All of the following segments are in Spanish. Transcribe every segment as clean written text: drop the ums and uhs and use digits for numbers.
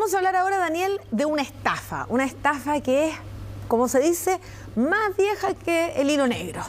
Vamos a hablar ahora, Daniel, de una estafa que es, como se dice, más vieja que el hilo negro.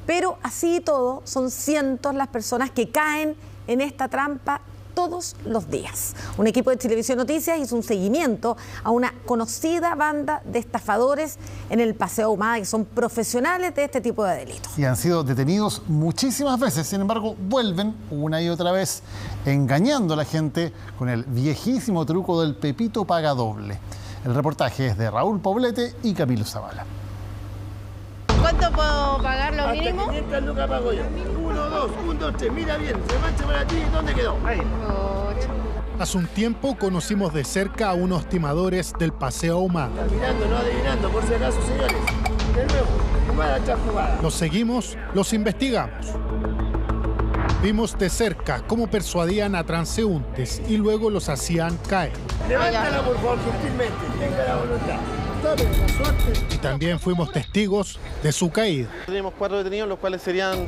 Pero así y todo, son cientos las personas que caen en esta trampa todos los días. Un equipo de Chilevisión Noticias hizo un seguimiento a una conocida banda de estafadores en el Paseo Ahumada, que son profesionales de este tipo de delitos. Y han sido detenidos muchísimas veces, sin embargo, vuelven una y otra vez engañando a la gente con el viejísimo truco del Pepito paga doble. El reportaje es de Raúl Poblete y Camilo Zavala. ¿Cuánto puedo pagar lo mínimo? Hasta 500 lucas pago yo. 1, 2, 1, 2, 3, mira bien, se mancha para ti, ¿dónde quedó? Ahí. Hace un tiempo conocimos de cerca a unos timadores del Paseo Ahumada. Está mirando, no adivinando, por si acaso, señores. De nuevo, jugada tras jugada. Los seguimos, los investigamos. Vimos de cerca cómo persuadían a transeúntes y luego los hacían caer. Levántala, por favor, gentilmente, tenga la voluntad. Y también fuimos testigos de su caída. Tenemos 4 detenidos, los cuales serían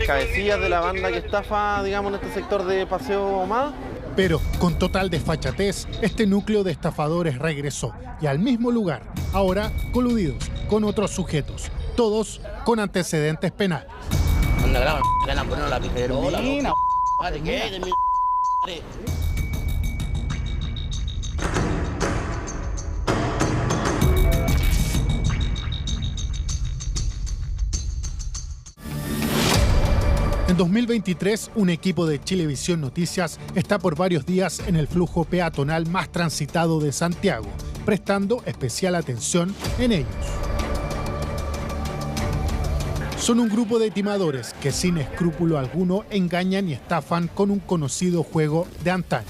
cabecillas de la banda que estafa, digamos, en este sector de Paseo Ahumada. Pero con total desfachatez, este núcleo de estafadores regresó y al mismo lugar, ahora coludidos con otros sujetos, todos con antecedentes penales. En 2023, un equipo de Chilevisión Noticias está por varios días en el flujo peatonal más transitado de Santiago, prestando especial atención en ellos. Son un grupo de timadores que sin escrúpulo alguno engañan y estafan con un conocido juego de antaño.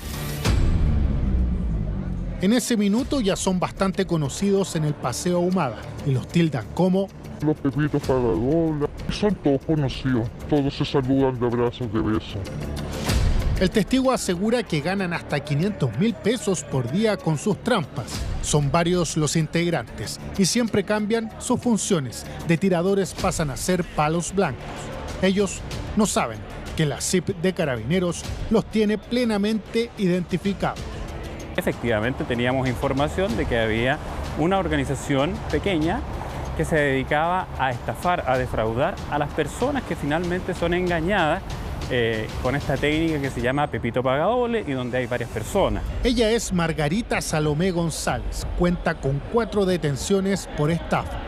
En ese minuto ya son bastante conocidos en el Paseo Ahumada y los tildan como los Pepitos paga doble. Son todos conocidos, todos se saludan de abrazos, de besos. El testigo asegura que ganan hasta 500.000 pesos por día con sus trampas. Son varios los integrantes y siempre cambian sus funciones. De tiradores pasan a ser palos blancos. Ellos no saben que la CIP de Carabineros los tiene plenamente identificados. Efectivamente, teníamos información de que había una organización pequeña que se dedicaba a estafar, a defraudar a las personas que finalmente son engañadas con esta técnica que se llama Pepito paga doble y donde hay varias personas. Ella es Margarita Salomé González, cuenta con 4 detenciones por estafa.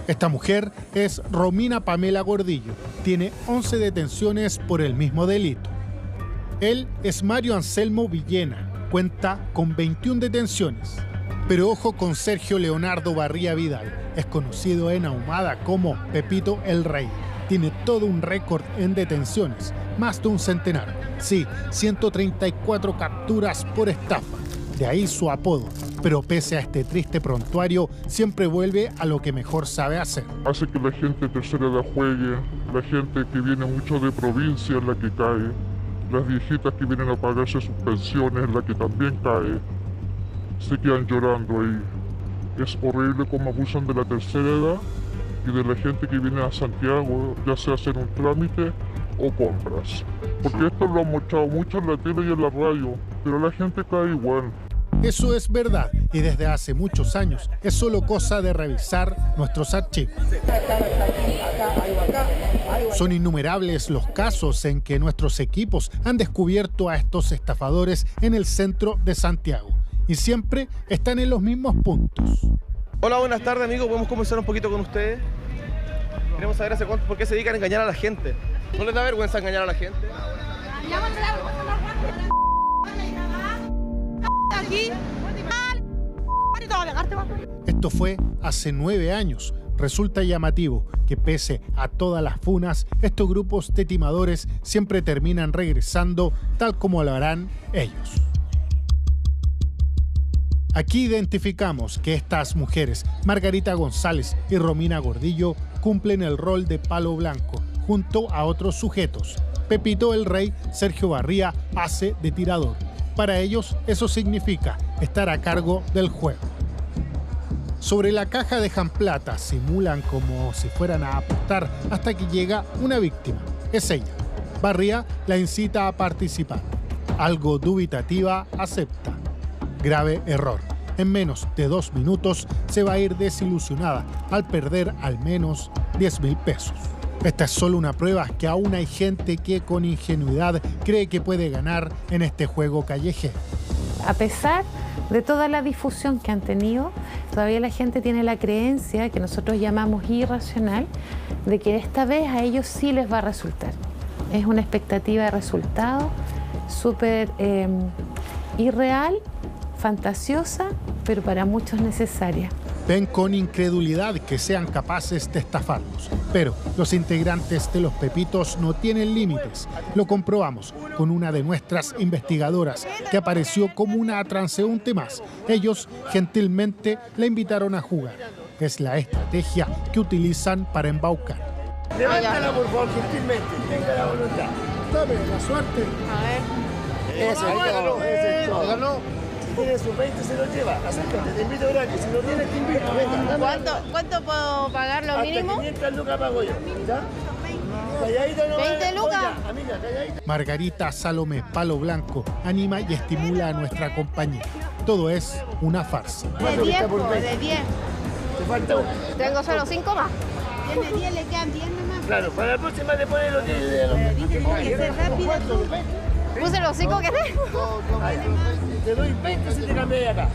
Esta mujer es Romina Pamela Gordillo, tiene 11 detenciones por el mismo delito. Él es Mario Anselmo Villena, cuenta con 21 detenciones. Pero ojo con Sergio Leonardo Barría Vidal, es conocido en Ahumada como Pepito el Rey. Tiene todo un récord en detenciones, más de un centenar. Sí, 134 capturas por estafa, de ahí su apodo. Pero pese a este triste prontuario, siempre vuelve a lo que mejor sabe hacer. Hace que la gente de tercera edad juegue, la gente que viene mucho de provincia es la que cae, las viejitas que vienen a pagarse sus pensiones es la que también cae. Se quedan llorando ahí. Es horrible cómo abusan de la tercera edad y de la gente que viene a Santiago, ya sea hacer un trámite o compras. Porque esto lo han mostrado mucho en la tele y en la radio, pero la gente cae igual. Eso es verdad y desde hace muchos años es solo cosa de revisar nuestros archivos. Son innumerables los casos en que nuestros equipos han descubierto a estos estafadores en el centro de Santiago. Y siempre están en los mismos puntos. Hola, buenas tardes, amigos. ¿Podemos conversar un poquito con ustedes? Queremos saber por qué se dedican a engañar a la gente. ¿No les da vergüenza engañar a la gente? Esto fue hace 9 años. Resulta llamativo que pese a todas las funas, estos grupos de timadores siempre terminan regresando tal como lo harán ellos. Aquí identificamos que estas mujeres, Margarita González y Romina Gordillo, cumplen el rol de palo blanco, junto a otros sujetos. Pepito el Rey, Sergio Barría, hace de tirador. Para ellos, eso significa estar a cargo del juego. Sobre la caja dejan plata, simulan como si fueran a apostar hasta que llega una víctima. Es ella. Barría la incita a participar. Algo dubitativa, acepta. Grave error. En menos de 2 minutos se va a ir desilusionada al perder al menos 10.000 pesos. Esta es solo una prueba que aún hay gente que con ingenuidad cree que puede ganar en este juego callejero. A pesar de toda la difusión que han tenido, todavía la gente tiene la creencia, que nosotros llamamos irracional, de que esta vez a ellos sí les va a resultar. Es una expectativa de resultado súper irreal, fantasiosa, pero para muchos necesaria. Ven con incredulidad que sean capaces de estafarlos. Pero los integrantes de los Pepitos no tienen límites. Lo comprobamos con una de nuestras investigadoras que apareció como una transeúnte más. Ellos gentilmente la invitaron a jugar. Es la estrategia que utilizan para embaucar. Levántala, por favor, gentilmente. Tenga la voluntad. Dame la suerte. A ver. Ese es todo. Si tiene sus 20 se lo lleva. Acércate, te invito gratis. Si no tienes, te invito. Venga, dame. ¿Cuánto puedo pagar lo mínimo? Hasta 500 lucas pago yo. ¿Ya? Calladita no. 20 lucas. Oiga, amiga, calladita. Margarita Salomé Palo Blanco anima y estimula a nuestra compañía. Todo es una farsa. De 10, de 10. Te falta uno. Tengo solo 5 más. Tiene 10, le quedan 10 nomás. Claro, para la próxima te pones los 10 de los. Tiene que ser rápido. Puse los 5 que tengo. Te doy 20 si te cambias de acá.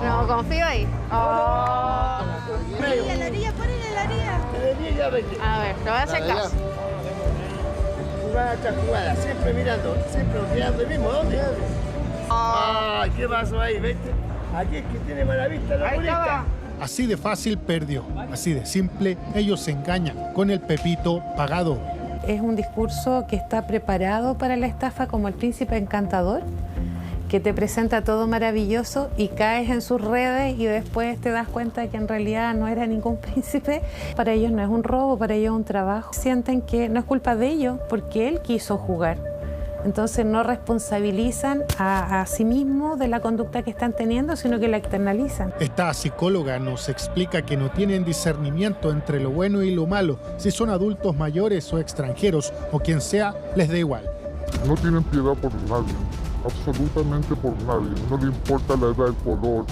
No, confío ahí. Oh. Medio. La orilla, ponle la orilla. De 10 ya 20. A ver, te voy a hacer caso. Jugada tras jugada, siempre mirando, siempre mirando el mismo. ¿Dónde? Ah, ¿qué pasó ahí? ¿Viste? Aquí es que tiene mala vista la bolita. Así de fácil perdió, así de simple ellos se engañan con el Pepito pagado. Es un discurso que está preparado para la estafa como el príncipe encantador, que te presenta todo maravilloso y caes en sus redes y después te das cuenta que en realidad no era ningún príncipe. Para ellos no es un robo, para ellos es un trabajo. Sienten que no es culpa de ellos porque él quiso jugar. Entonces no responsabilizan a sí mismos de la conducta que están teniendo, sino que la externalizan. Esta psicóloga nos explica que no tienen discernimiento entre lo bueno y lo malo. Si son adultos mayores o extranjeros o quien sea, les da igual. No tienen piedad por nadie, absolutamente por nadie. No le importa la edad, el color.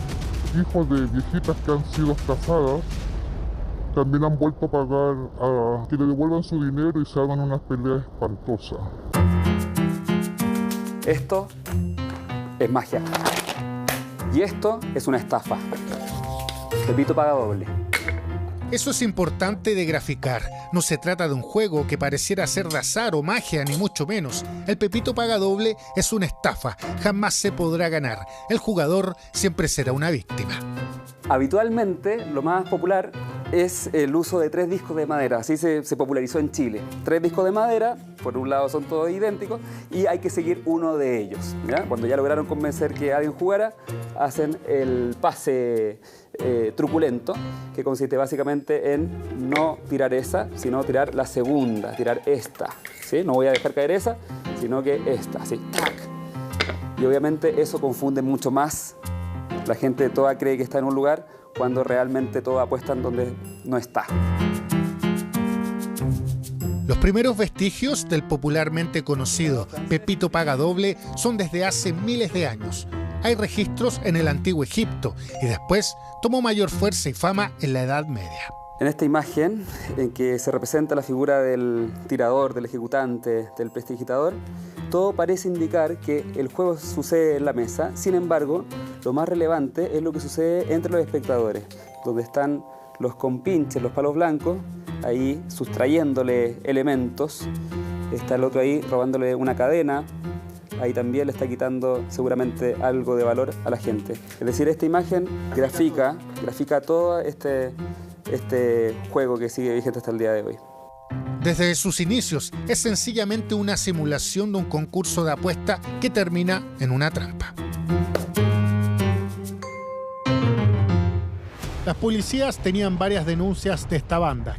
Hijos de viejitas que han sido estafadas también han vuelto a pagar a que le devuelvan su dinero y se hagan unas peleas espantosas. Esto es magia. Y esto es una estafa. Pepito paga doble. Eso es importante de graficar. No se trata de un juego que pareciera ser de azar o magia, ni mucho menos. El Pepito paga doble es una estafa. Jamás se podrá ganar. El jugador siempre será una víctima. Habitualmente, lo más popular es el uso de 3 discos de madera. Así se popularizó en Chile. 3 discos de madera, por un lado son todos idénticos, y hay que seguir uno de ellos, ¿ya? Cuando ya lograron convencer que alguien jugara, hacen el pase truculento, que consiste básicamente en no tirar esa, sino tirar la segunda, tirar esta, ¿sí? No voy a dejar caer esa, sino que esta, así, ¡tac! Y obviamente eso confunde mucho más. La gente toda cree que está en un lugar cuando realmente todos apuestan donde no está. Los primeros vestigios del popularmente conocido Pepito paga doble son desde hace miles de años. Hay registros en el antiguo Egipto y después tomó mayor fuerza y fama en la Edad Media. En esta imagen, en que se representa la figura del tirador, del ejecutante, del prestidigitador, todo parece indicar que el juego sucede en la mesa. Sin embargo, lo más relevante es lo que sucede entre los espectadores, donde están los compinches, los palos blancos, ahí sustrayéndole elementos. Está el otro ahí robándole una cadena. Ahí también le está quitando seguramente algo de valor a la gente. Es decir, esta imagen grafica todo este juego que sigue vigente hasta el día de hoy. Desde sus inicios es sencillamente una simulación de un concurso de apuesta que termina en una trampa. Las policías tenían varias denuncias de esta banda.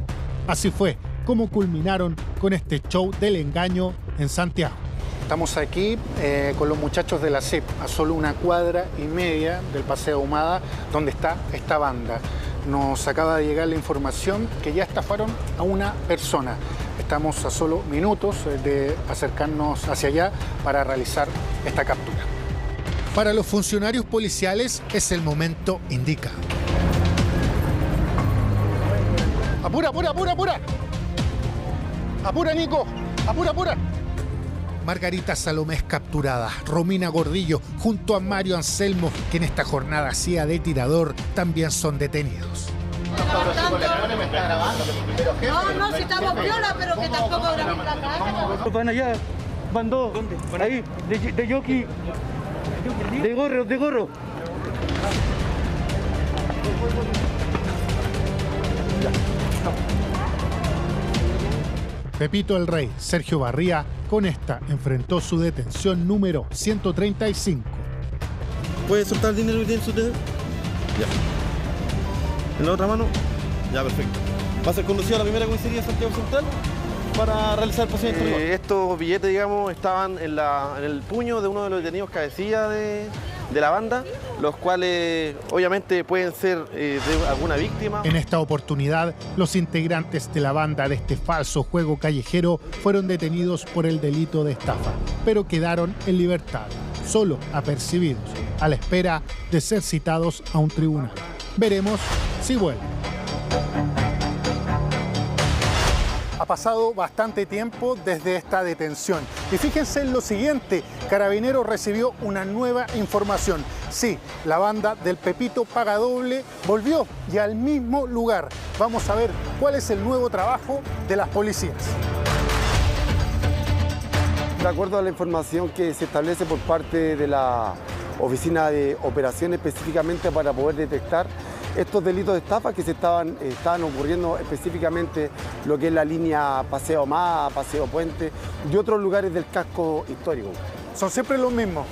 Así fue como culminaron con este show del engaño en Santiago. Estamos aquí con los muchachos de la CEP, a solo 1,5 cuadras del Paseo Ahumada, donde está esta banda. Nos acaba de llegar la información que ya estafaron a una persona. Estamos a solo minutos de acercarnos hacia allá para realizar esta captura. Para los funcionarios policiales es el momento indicado. ¡Apura, apura, apura, apura! ¡Apura, Nico! ¡Apura, apura! Margarita Salomé es capturada. Romina Gordillo, junto a Mario Anselmo, que en esta jornada hacía de tirador, también son detenidos. No, si estamos piola, pero que tampoco grabamos la cara. Van allá, van dos. ¿Dónde? Ahí, de jockey, de gorro. Pepito el Rey, Sergio Barría, con esta enfrentó su detención número 135. ¿Puede soltar el dinero que tiene en su dedo? Ya. ¿En la otra mano? Ya, perfecto. Va a ser conducido a la primera comisaría de Santiago Central para realizar el procedimiento legal. Estos billetes, digamos, estaban en el puño de uno de los detenidos cabecilla de la banda, los cuales obviamente pueden ser de alguna víctima. En esta oportunidad, los integrantes de la banda de este falso juego callejero fueron detenidos por el delito de estafa, pero quedaron en libertad, solo apercibidos, a la espera de ser citados a un tribunal. Veremos si vuelven. Ha pasado bastante tiempo desde esta detención. Y fíjense en lo siguiente, Carabineros recibió una nueva información. Sí, la banda del Pepito Pagadoble volvió y al mismo lugar. Vamos a ver cuál es el nuevo trabajo de las policías. De acuerdo a la información que se establece por parte de la Oficina de Operaciones específicamente para poder detectar estos delitos de estafa que estaban ocurriendo específicamente lo que es la línea Paseo Más, Paseo Puente y otros lugares del casco histórico. ¿Son siempre los mismos?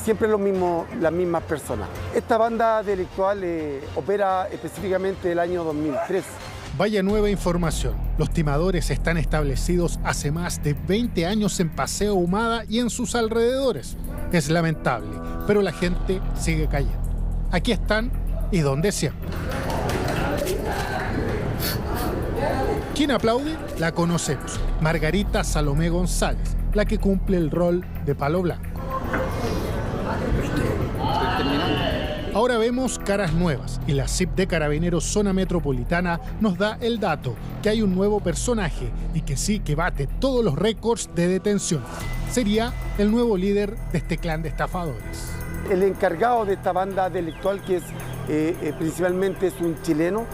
Siempre los mismos, las mismas personas. Esta banda delictual opera específicamente el año 2003. Vaya nueva información. Los timadores están establecidos hace más de 20 años en Paseo Humada y en sus alrededores. Es lamentable, pero la gente sigue cayendo. Aquí están y donde siempre. ¿Quién aplaude? La conocemos. Margarita Salomé González, la que cumple el rol de Palo Blanco. Ahora vemos caras nuevas y la CIP de Carabineros Zona Metropolitana nos da el dato que hay un nuevo personaje y que sí que bate todos los récords de detención. Sería el nuevo líder de este clan de estafadores. El encargado de esta banda delictual, que principalmente es un chileno,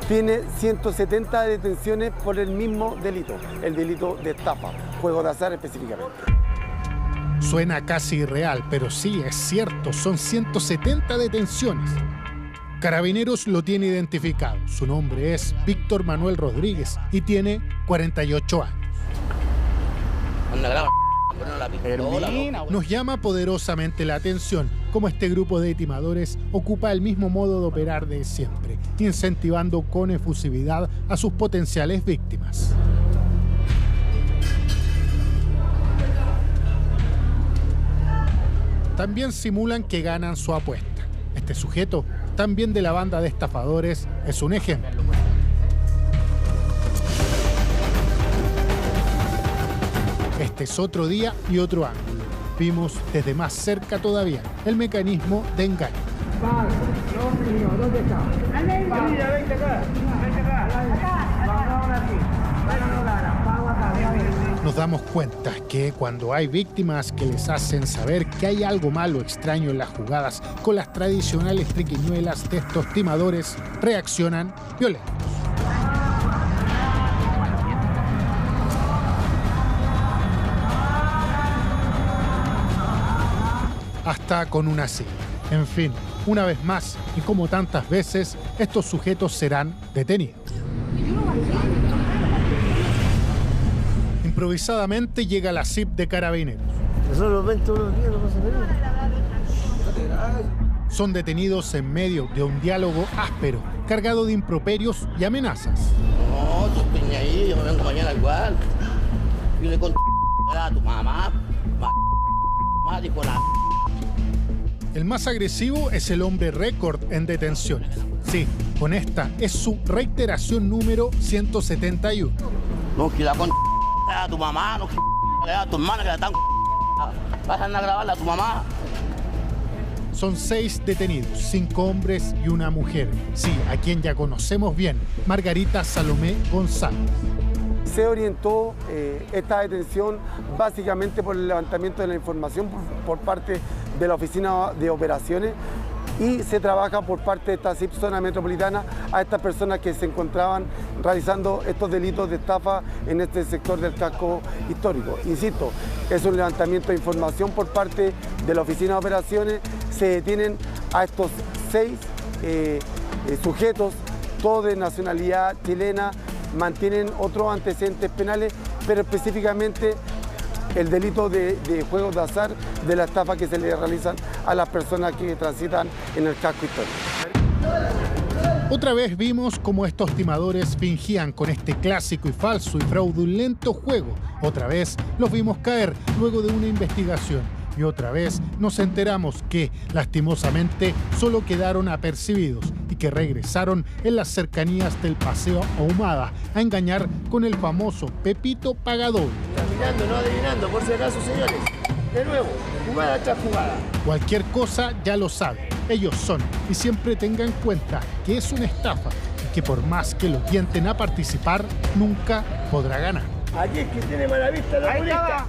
tiene 170 detenciones por el mismo delito, el delito de estafa, juego de azar específicamente. Suena casi irreal, pero sí, es cierto, son 170 detenciones. Carabineros lo tiene identificado. Su nombre es Víctor Manuel Rodríguez y tiene 48 años. Nos llama poderosamente la atención cómo este grupo de timadores ocupa el mismo modo de operar de siempre, incentivando con efusividad a sus potenciales víctimas. También simulan que ganan su apuesta. Este sujeto, también de la banda de estafadores, es un ejemplo. Este es otro día y otro ángulo. Vimos desde más cerca todavía el mecanismo de engaño. ¿Dónde está? Vente acá. Nos damos cuenta que cuando hay víctimas que les hacen saber que hay algo malo extraño en las jugadas con las tradicionales triquiñuelas de estos timadores, reaccionan violentos. Hasta con una silla. En fin, una vez más, y como tantas veces, estos sujetos serán detenidos. Improvisadamente llega la CIP de Carabineros. Nosotros los ven todos los días, no pasa nada. Son detenidos en medio de un diálogo áspero, cargado de improperios y amenazas. No, tú peña ahí, yo me vengo mañana igual. Yo le conté a tu mamá, dijo la... El más agresivo es el hombre récord en detenciones. Sí, con esta es su reiteración número 171. No, que la con a tu mamá, no que a tu hermana que la están vas a andar a grabarla a tu mamá. Son 6 detenidos, 5 hombres y una mujer. Sí, a quien ya conocemos bien, Margarita Salomé González. Se orientó esta detención básicamente por el levantamiento de la información por parte de la Oficina de Operaciones y se trabaja por parte de esta zona metropolitana a estas personas que se encontraban realizando estos delitos de estafa en este sector del casco histórico. Insisto, es un levantamiento de información por parte de la Oficina de Operaciones. Se detienen a estos 6 sujetos, todos de nacionalidad chilena, mantienen otros antecedentes penales, pero específicamente el delito de juegos de azar, de la estafa que se le realizan a las personas que transitan en el casco histórico. Otra vez vimos cómo estos timadores fingían con este clásico y falso y fraudulento juego. Otra vez los vimos caer luego de una investigación. Y otra vez nos enteramos que, lastimosamente, solo quedaron apercibidos y que regresaron en las cercanías del Paseo Ahumada a engañar con el famoso Pepito Pagador. Mirando, no adivinando, por si acaso, señores. De nuevo, jugada tras jugada. Cualquier cosa ya lo saben. Ellos son, y siempre tengan en cuenta que es una estafa y que por más que lo tienten a participar, nunca podrá ganar. Aquí es que tiene mala vista la bolita.